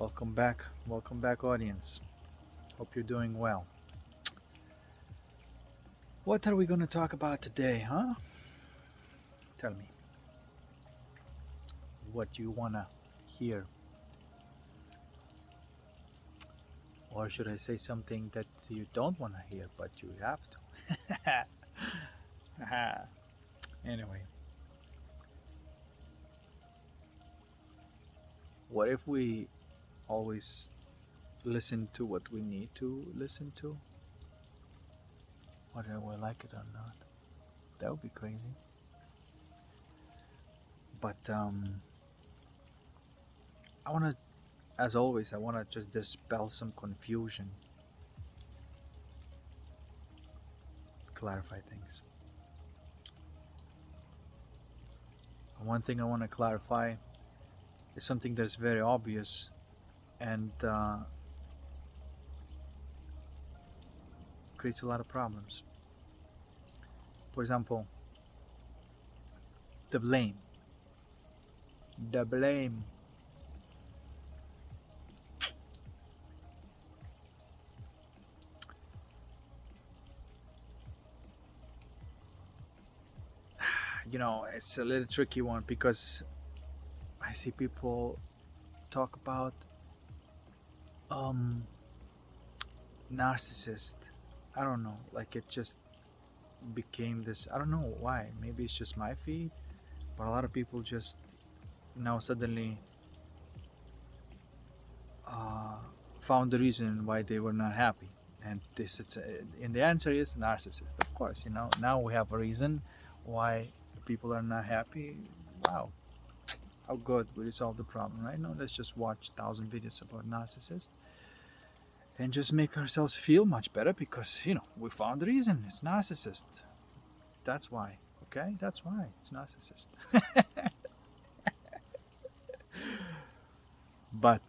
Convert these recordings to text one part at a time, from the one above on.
Welcome back, audience. Hope you're doing well. What are we going to talk about today, huh? Tell me what you want to hear. Or should I say something that you don't want to hear, but you have to? Anyway, what if we always listen to what we need to listen to, whether we like it or not? That would be crazy. But I want to, as always, I want to just dispel some confusion, clarify things. One thing I want to clarify is something that's very obvious and creates a lot of problems. For example, the blame. The blame. It's a little tricky one because I see people talk about narcissist. I don't know, like it just became this. I don't know why. Maybe it's just my feed, but a lot of people just now suddenly found the reason why they were not happy, and and the answer is narcissist. Of course, now we have a reason why people are not happy. Wow, how good we resolve the problem, right? No, let's just watch 1,000 videos about narcissists and just make ourselves feel much better because we found the reason. It's narcissist. That's why. Okay, that's why it's narcissist. But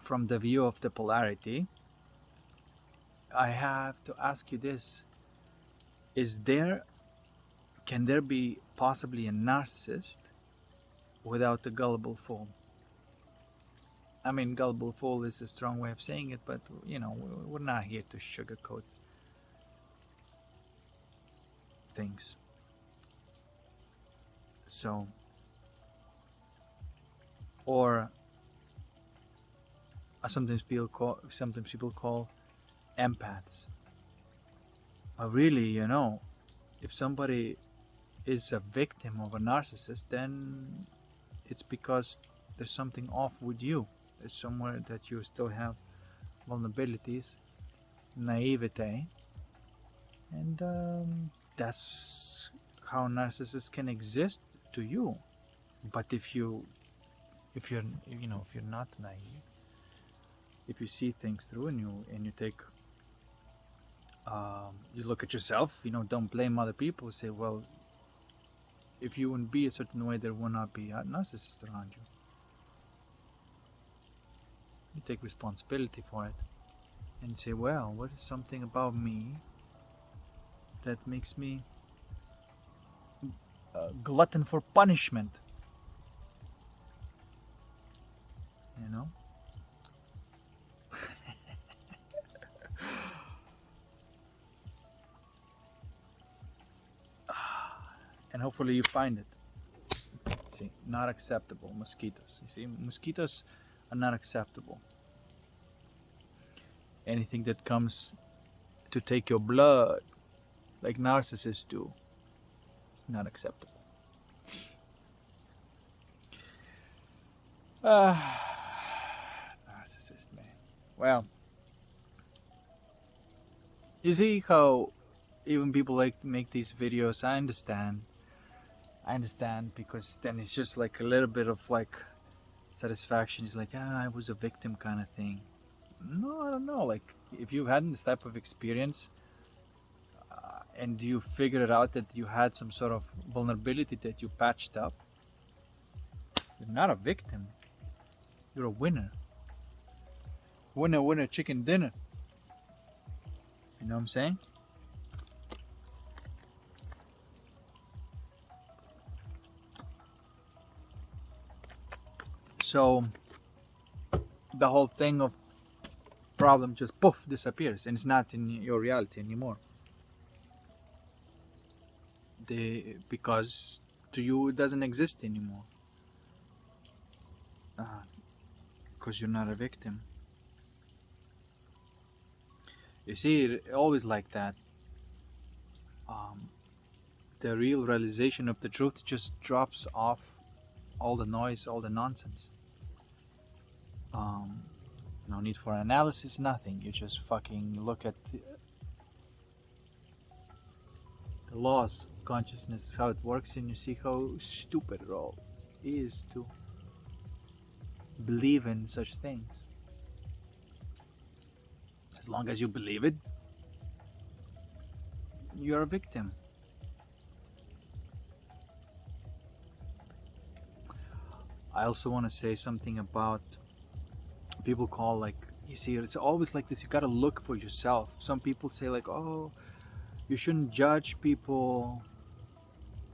from the view of the polarity, I have to ask you this: can there be possibly a narcissist without a gullible fool? I mean, gullible fool is a strong way of saying it, but we're not here to sugarcoat things. So, or sometimes people call empaths. But really, if somebody is a victim of a narcissist, then it's because there's something off with you. There's somewhere that you still have vulnerabilities, naivete, and that's how narcissists can exist to you. But if you're not naive, if you see things through and you take you look at yourself, don't blame other people. Say, well, if you wouldn't be a certain way, there will not be a narcissist around you. You take responsibility for it and say, well, what is something about me that makes me a glutton for punishment? And hopefully you find it. See, not acceptable. Mosquitoes. You see, mosquitoes are not acceptable. Anything that comes to take your blood, like narcissists do, it's not acceptable. Narcissist, man. Well, you see how even people like to make these videos. I understand because then it's just like a little bit of like satisfaction. It's like, I was a victim kind of thing. No, I don't know. Like, if you've had this type of experience and you figured out that you had some sort of vulnerability that you patched up, you're not a victim. You're a winner. Winner, winner, chicken dinner. You know what I'm saying? So the whole thing of problem just poof disappears, and it's not in your reality anymore. Because to you it doesn't exist anymore. Because you're not a victim. You see, it always like that. The real realization of the truth just drops off all the noise, all the nonsense. No need for analysis, nothing. You just fucking look at the laws of consciousness, how it works, and you see how stupid it all is to believe in such things. As long as you believe it, you're a victim. I also want to say something about people call, like, you see, it's always like this, you gotta look for yourself. Some people say like, oh, you shouldn't judge people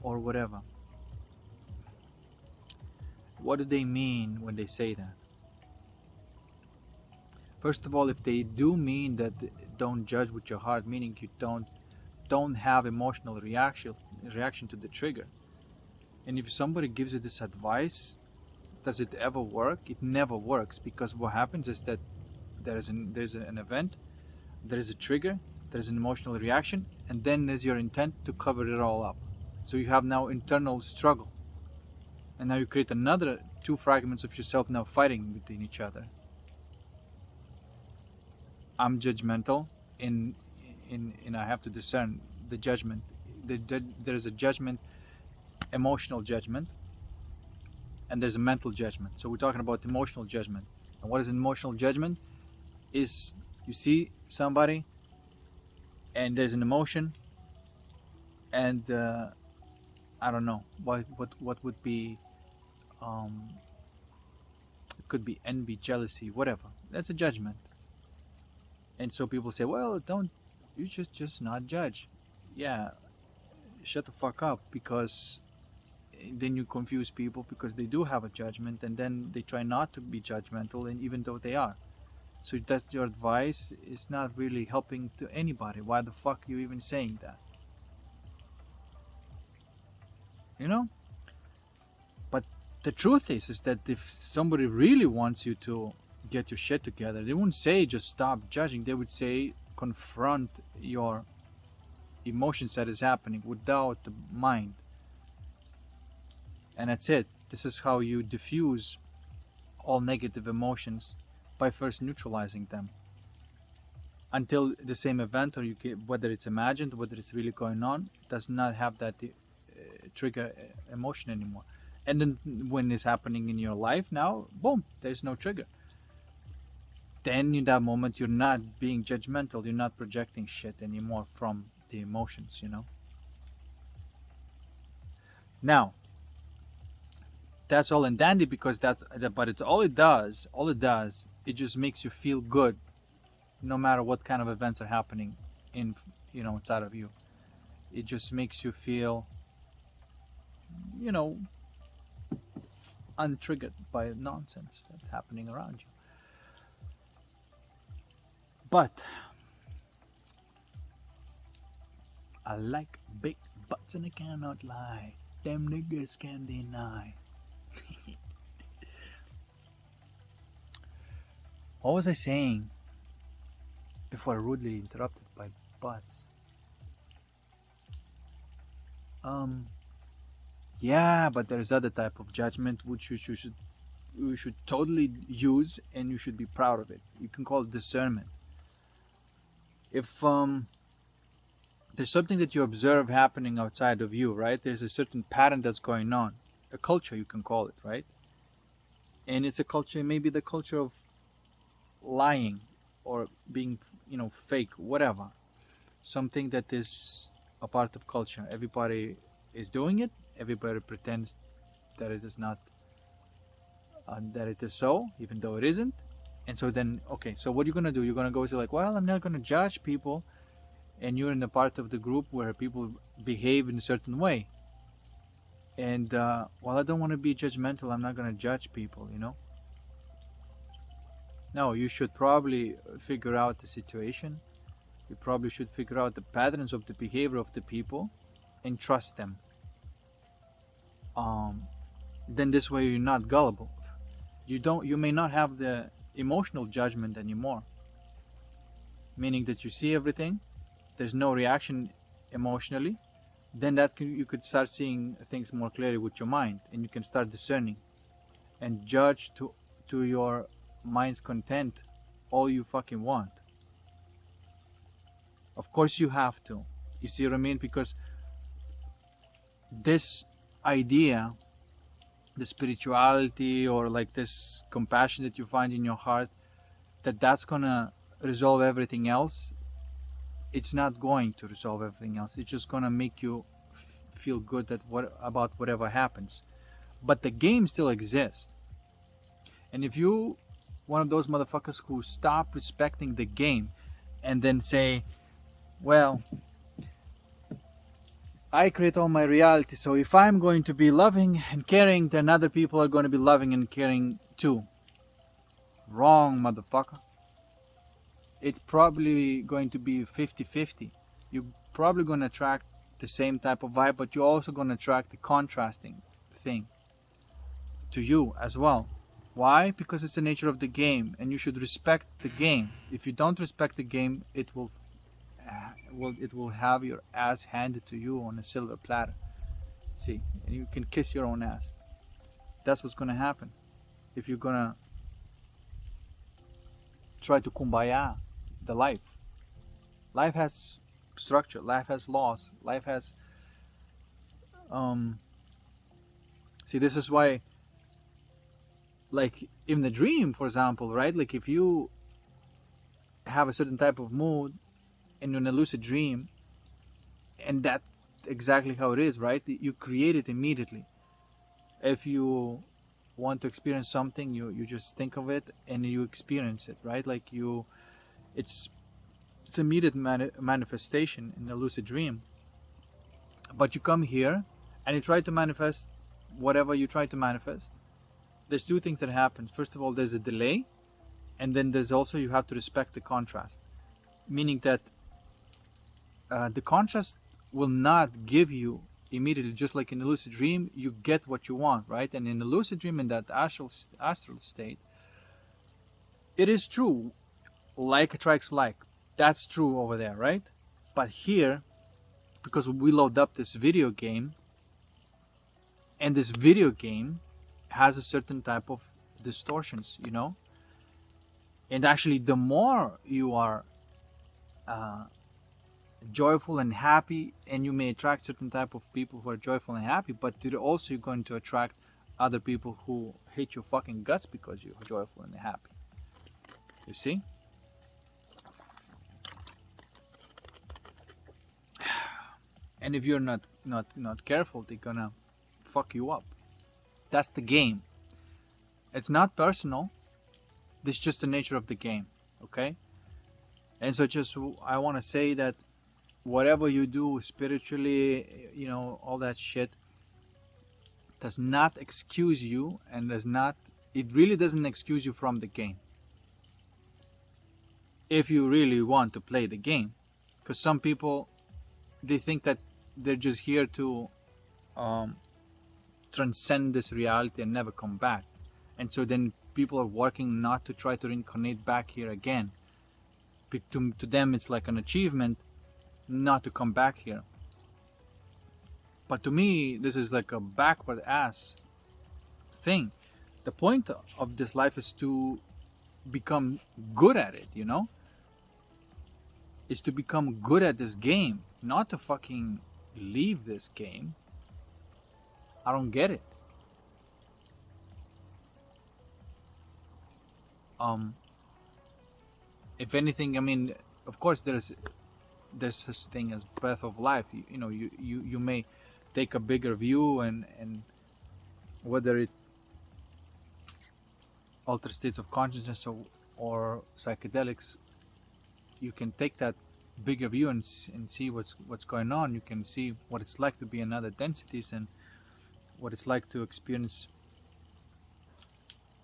or whatever. What do they mean when they say that? First of all, if they do mean that don't judge with your heart, meaning you don't have emotional reaction to the trigger. And if somebody gives you this advice, does it ever work? It never works, because what happens is that there's an event, there is a trigger, there's an emotional reaction, and then there's your intent to cover it all up. So you have now internal struggle, and now you create another two fragments of yourself now fighting between each other. I'm judgmental, and I have to discern the judgment. There's a judgment, emotional judgment, and there's a mental judgment. So we're talking about emotional judgment. And what is an emotional judgment? Is you see somebody and there's an emotion, and I don't know what would be, it could be envy, jealousy, whatever. That's a judgment. And so people say, well, you just not judge. Yeah, shut the fuck up, because then you confuse people, because they do have a judgment, and then they try not to be judgmental, and even though they are. So that's your advice. It's not really helping to anybody. Why the fuck are you even saying that? You know? But the truth is that if somebody really wants you to get your shit together, they wouldn't say just stop judging. They would say confront your emotions that is happening without the mind. And that's it. This is how you diffuse all negative emotions, by first neutralizing them. Until the same event, or whether it's imagined, whether it's really going on, does not have that trigger emotion anymore. And then when it's happening in your life now, boom, there's no trigger. Then in that moment, you're not being judgmental. You're not projecting shit anymore from the emotions, you know. Now, that's all and dandy, because but it's all it does, it just makes you feel good, no matter what kind of events are happening inside of you. It just makes you feel, untriggered by nonsense that's happening around you. But I like big butts, and I cannot lie. Them niggas can deny. What was I saying before rudely interrupted by butts? Yeah, but there's other type of judgment which you should totally use, and you should be proud of it. You can call it discernment. If there's something that you observe happening outside of you, right? There's a certain pattern that's going on. A culture, you can call it, right? And it's a culture, maybe the culture of lying, or being, fake, whatever. Something that is a part of culture. Everybody is doing it. Everybody pretends that it is not, that it is so, even though it isn't. And so then, okay, so what are you going to do? You're going to go say like, well, I'm not going to judge people. And you're in a part of the group where people behave in a certain way. And, well, I don't want to be judgmental. I'm not going to judge people, No, you should probably figure out the situation. You probably should figure out the patterns of the behavior of the people and trust them. Then this way you're not gullible. You may not have the emotional judgment anymore. Meaning that you see everything, there's no reaction emotionally, then you could start seeing things more clearly with your mind, and you can start discerning and judge to your mind's content all you fucking want. Of course you have to. You see what I mean? Because this idea, the spirituality or like this compassion that you find in your heart, that's gonna resolve everything else, it's not going to resolve everything else. It's just gonna make you feel good about whatever happens. But the game still exists. And if you one of those motherfuckers who stop respecting the game and then say, well, I create all my reality, so if I'm going to be loving and caring, then other people are going to be loving and caring too. Wrong, motherfucker. It's probably going to be 50-50. You're probably going to attract the same type of vibe, but you're also going to attract the contrasting thing to you as well. Why? Because it's the nature of the game, and you should respect the game. If you don't respect the game, it will have your ass handed to you on a silver platter. See, and you can kiss your own ass. That's what's gonna happen if you're gonna try to kumbaya the life. Life has structure. Life has laws. Life has. See, this is why. Like in the dream, for example, right? Like if you have a certain type of mood in a lucid dream, and that's exactly how it is, right? You create it immediately. If you want to experience something, you just think of it and you experience it, right? Like it's immediate manifestation in a lucid dream. But you come here and you try to manifest whatever you try to manifest. There's two things that happen. First of all, there's a delay, and then there's also you have to respect the contrast, meaning that the contrast will not give you immediately, just like in a lucid dream, you get what you want, right? And in the lucid dream, in that astral state, it is true, like attracts like. That's true over there, right? But here, because we load up this video game, and this video game has a certain type of distortions, and actually the more you are joyful and happy, and you may attract certain type of people who are joyful and happy, but you're also going to attract other people who hate your fucking guts because you're joyful and happy. You see? And if you're not careful, they're gonna fuck you up. That's the game. It's not personal. This is just the nature of the game. Okay? And so I want to say that whatever you do spiritually, all that shit does not excuse you, and it really doesn't excuse you from the game. If you really want to play the game. Because some people, they think that they're just here to transcend this reality and never come back. And so then people are working not to try to reincarnate back here again. To them it's like an achievement not to come back here. But to me, this is like a backward ass thing. The point of this life is to become good at it, Is to become good at this game, not to fucking leave this game. I don't get it. If anything, I mean, of course there's such thing as breath of life. You may take a bigger view, and whether it altered states of consciousness or psychedelics, you can take that bigger view and see what's going on. You can see what it's like to be in other densities and what it's like to experience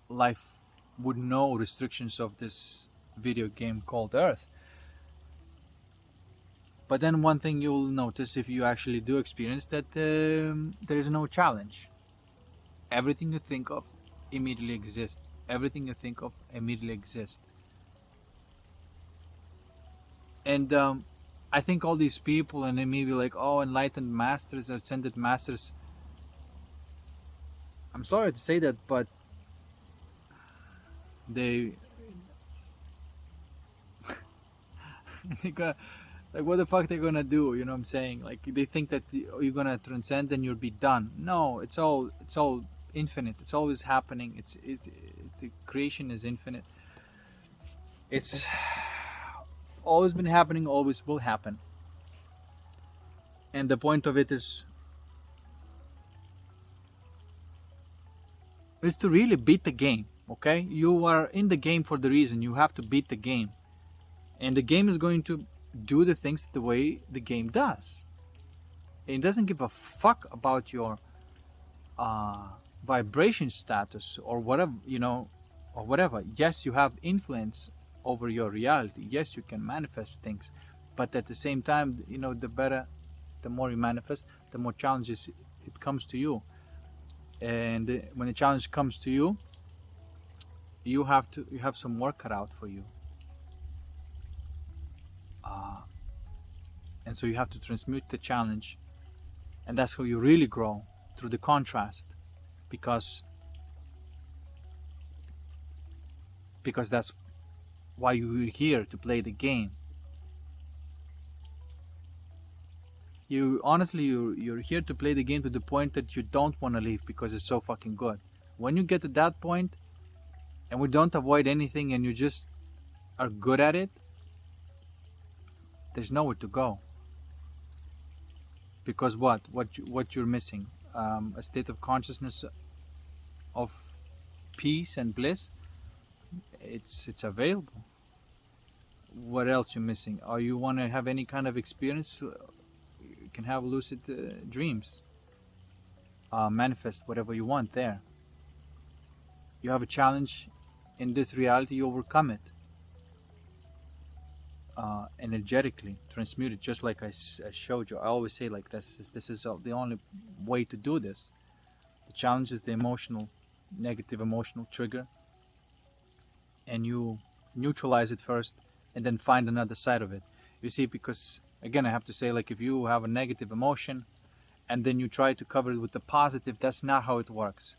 life with no restrictions of this video game called Earth. But then one thing you'll notice if you actually do experience that there is no challenge. Everything you think of immediately exists. Everything you think of immediately exists. And I think all these people, and they may be like, oh, enlightened masters, ascended masters. I'm sorry to say that, but they got, like, what the fuck they're gonna do? You know what I'm saying? Like, they think that you're gonna transcend and you'll be done. No, it's all infinite. It's always happening. It's the creation is infinite. It's always been happening. Always will happen. And the point of it is to really beat the game. Okay, you are in the game for the reason. You have to beat the game, and the game is going to do the things the way the game does. It doesn't give a fuck about your vibration status or whatever, you know, or whatever. Yes, you have influence over your reality. Yes, you can manifest things, but at the same time, you know, the more you manifest, the more challenges it comes to you. And when a challenge comes to you, you have some work cut out for you. And so you have to transmute the challenge, and that's how you really grow, through the contrast, because that's why you're here, to play the game. You're here to play the game to the point that you don't want to leave because it's so fucking good. When you get to that point, and we don't avoid anything, and you just are good at it, there's nowhere to go. Because what you're missing, a state of consciousness of peace and bliss. It's available. What else you're missing? Or you want to have any kind of experience? You can have lucid dreams. Manifest whatever you want there. You have a challenge in this reality, you overcome it. Energetically transmute it, just like I showed you. I always say, like, this is the only way to do this. The challenge is the negative emotional trigger, and you neutralize it first, and then find another side of it. You see, because again, I have to say, like, if you have a negative emotion and then you try to cover it with the positive, that's not how it works.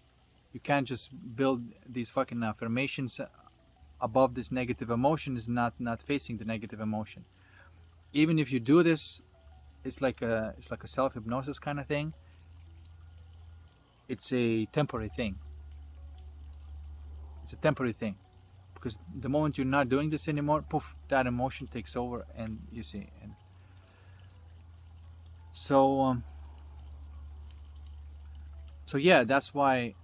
You can't just build these fucking affirmations above this negative emotion. Is not facing the negative emotion. Even if you do this, it's like a self-hypnosis kind of thing. It's a temporary thing. It's a temporary thing, because the moment you're not doing this anymore, poof, that emotion takes over, and you see. And so yeah, that's why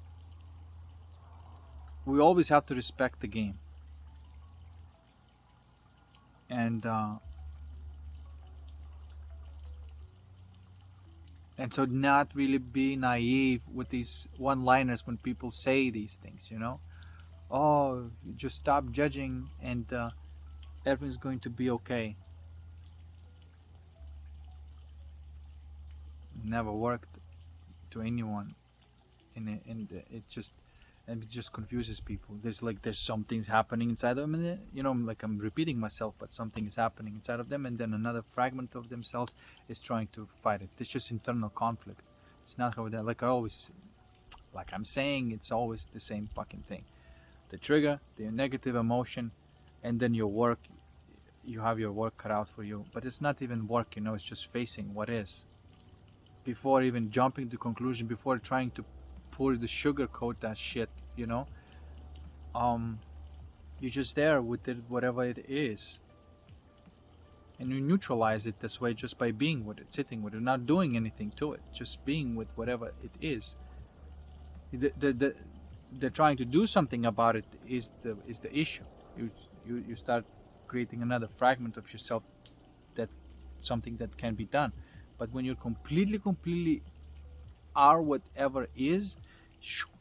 we always have to respect the game. And so not really be naive with these one-liners when people say these things, you know. Oh, just stop judging and everything's going to be okay. Never worked to anyone, it just confuses people. There's some things happening inside of them, and you know, like, I'm repeating myself, but something is happening inside of them, and then another fragment of themselves is trying to fight it. It's just internal conflict. It's not how that, like I'm saying, it's always the same fucking thing. The trigger, the negative emotion, and then your work. You have your work cut out for you, but it's not even work, you know. It's just facing what is, before even jumping to conclusion, before trying to pour the sugarcoat that shit, you know. You're just there with it, whatever it is, and you neutralize it this way, just by being with it, sitting with it, not doing anything to it, just being with whatever it is. The trying to do something about it is the issue. You start creating another fragment of yourself, that something that can be done. But when you're completely are whatever is,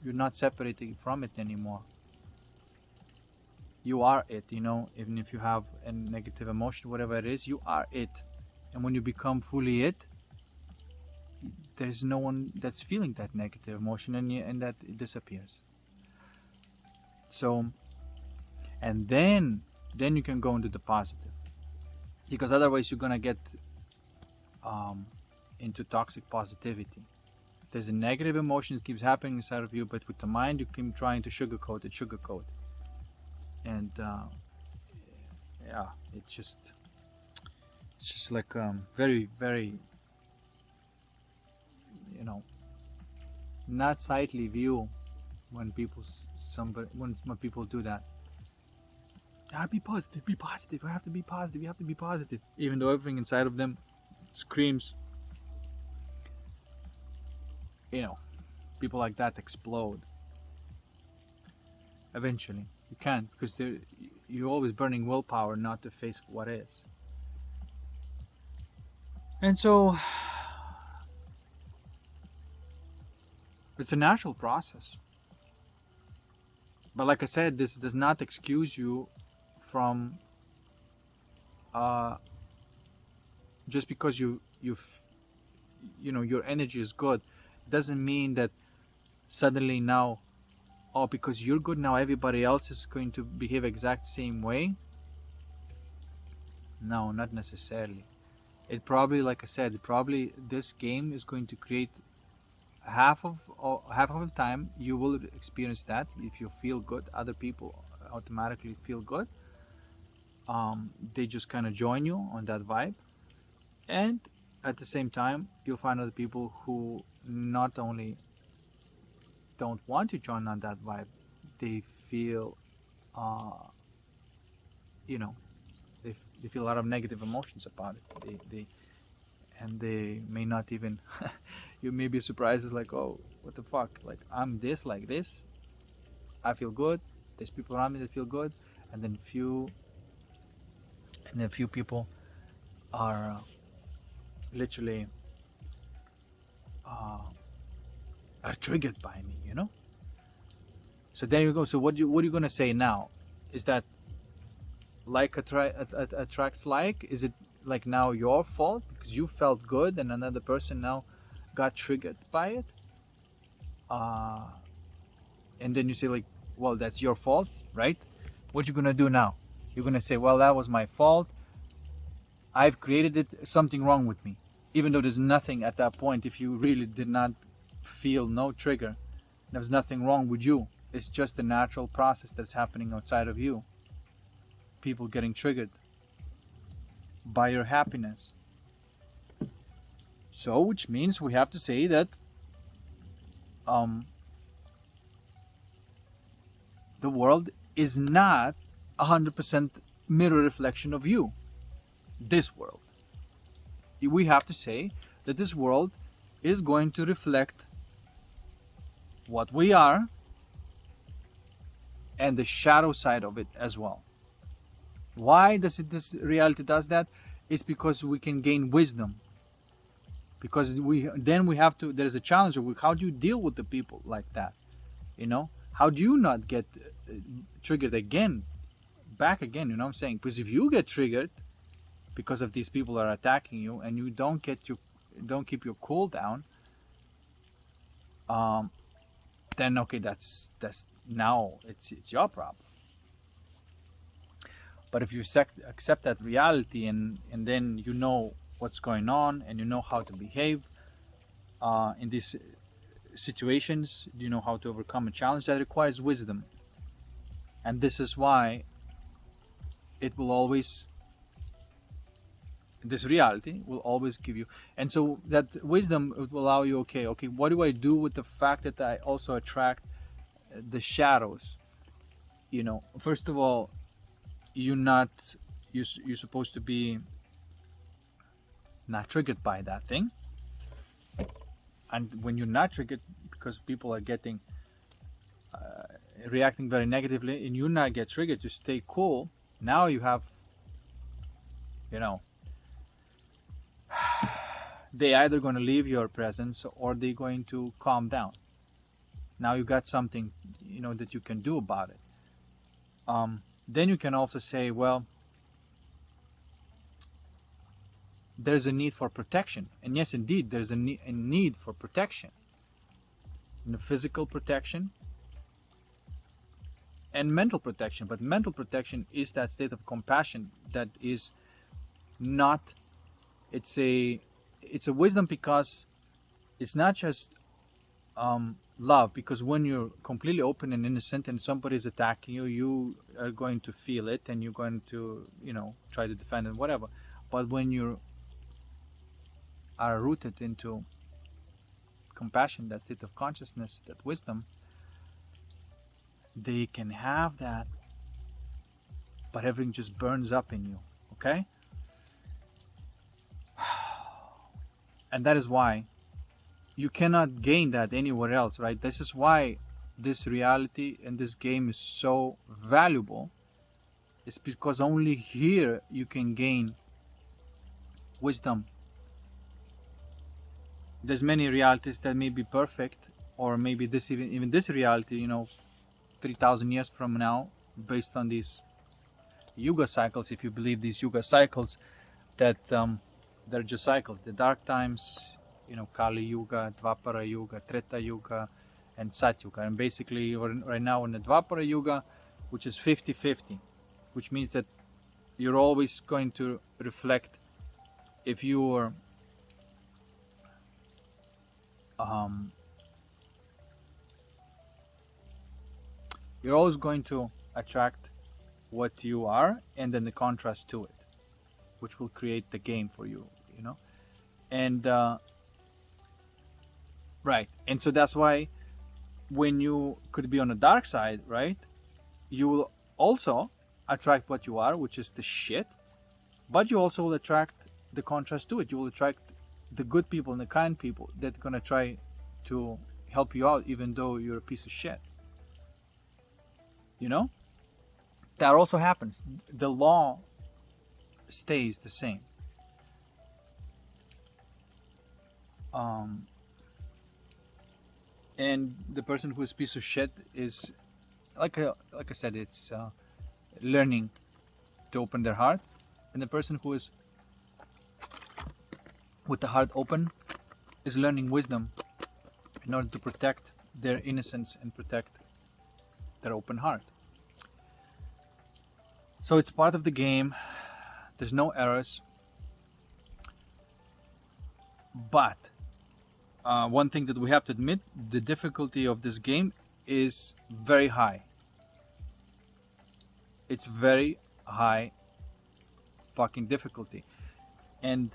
you're not separating from it anymore. You are it, you know. Even if you have a negative emotion, whatever it is, you are it. And when you become fully it, there's no one that's feeling that negative emotion, and that it disappears. So, and then you can go into the positive, because otherwise you're gonna get into toxic positivity. There's a negative emotion that keeps happening inside of you, but with the mind you keep trying to sugarcoat it, and yeah, it's just like very, very, you know, not sightly view when people do that. Be positive, be positive. I have to be positive. You have to be positive, even though everything inside of them screams. You know, people like that explode. Eventually, you can't, because you're always burning willpower not to face what is. And so, it's a natural process. But like I said, this does not excuse you from just because you know your energy is good, doesn't mean that suddenly now, oh, because you're good now everybody else is going to behave exact same way. No, not necessarily. It probably, like I said, probably this game is going to create half of the time you will experience that. If you feel good, other people automatically feel good. They just kind of join you on that vibe, and at the same time you'll find other people who not only don't want to join on that vibe, they feel you know, they feel a lot of negative emotions about it. They may not even you may be surprised, it's like, oh, what the fuck, like I'm this, like this, I feel good, there's people around me that feel good, and then a few people are literally are triggered by me, you know. So there you go. So what are you gonna say now? Is that like attracts like? Is it like now your fault because you felt good and another person now got triggered by it? And then you say like, well, that's your fault, right? What you gonna do now? You're gonna say, well, that was my fault. I've created it. Something wrong with me, even though there's nothing at that point. If you really did not feel no trigger, there's nothing wrong with you. It's just a natural process that's happening outside of you. People getting triggered by your happiness. So, which means we have to say that the world is not 100% mirror reflection of you. This world. We have to say that this world is going to reflect what we are and the shadow side of it as well. Why does it, this reality does that? It's because we can gain wisdom. Because we have to, there's a challenge of how do you deal with the people like that? You know, how do you not get triggered back again? You know what I'm saying? Because if you get triggered because of these people are attacking you and you don't keep your cool down, then okay, that's now it's your problem. But if you accept that reality and then you know what's going on and you know how to behave in these situations, you know how to overcome a challenge that requires wisdom. And this is why it will always, this reality will always give you, and so that wisdom will allow you, okay, what do I do with the fact that I also attract the shadows? You know, first of all, you're supposed to be not triggered by that thing. And when you're not triggered because people are getting reacting very negatively and you not get triggered, to stay cool, now you have, you know, they either going to leave your presence or they're going to calm down. Now you got something, you know, that you can do about it. then you can also say, well, there's a need for protection. And yes, indeed, there's a need for protection. Physical protection and mental protection. But mental protection is that state of compassion that is not, it's a wisdom, because it's not just love, because when you're completely open and innocent and somebody is attacking you, you are going to feel it and you're going to, try to defend it, whatever. But when you are rooted into compassion, that state of consciousness, that wisdom, they can have that, but everything just burns up in you, okay? And that is why you cannot gain that anywhere else, right? This is why this reality and this game is so valuable. It's because only here you can gain wisdom. There's many realities that may be perfect, or maybe this even this reality, 3,000 years from now, based on these Yuga cycles, if you believe these Yuga cycles, that they're just cycles. The dark times, Kali Yuga, Dvapara Yuga, Treta Yuga, and Sat Yuga. And basically, right now in the Dvapara Yuga, which is 50-50, which means that you're always going to reflect if you're you're always going to attract what you are and then the contrast to it, which will create the game for you, and right. And so that's why when you could be on the dark side, right, you will also attract what you are, which is the shit, but you also will attract the contrast to it. You will attract the good people and the kind people that are going to try to help you out, even though you're a piece of shit. That also happens. The law stays the same. And the person who is a piece of shit is, like I said, it's learning to open their heart. And the person who is with the heart open is learning wisdom in order to protect their innocence and protect their open heart. So it's part of the game. There's no errors. But one thing that we have to admit, the difficulty of this game is very high. It's very high fucking difficulty. And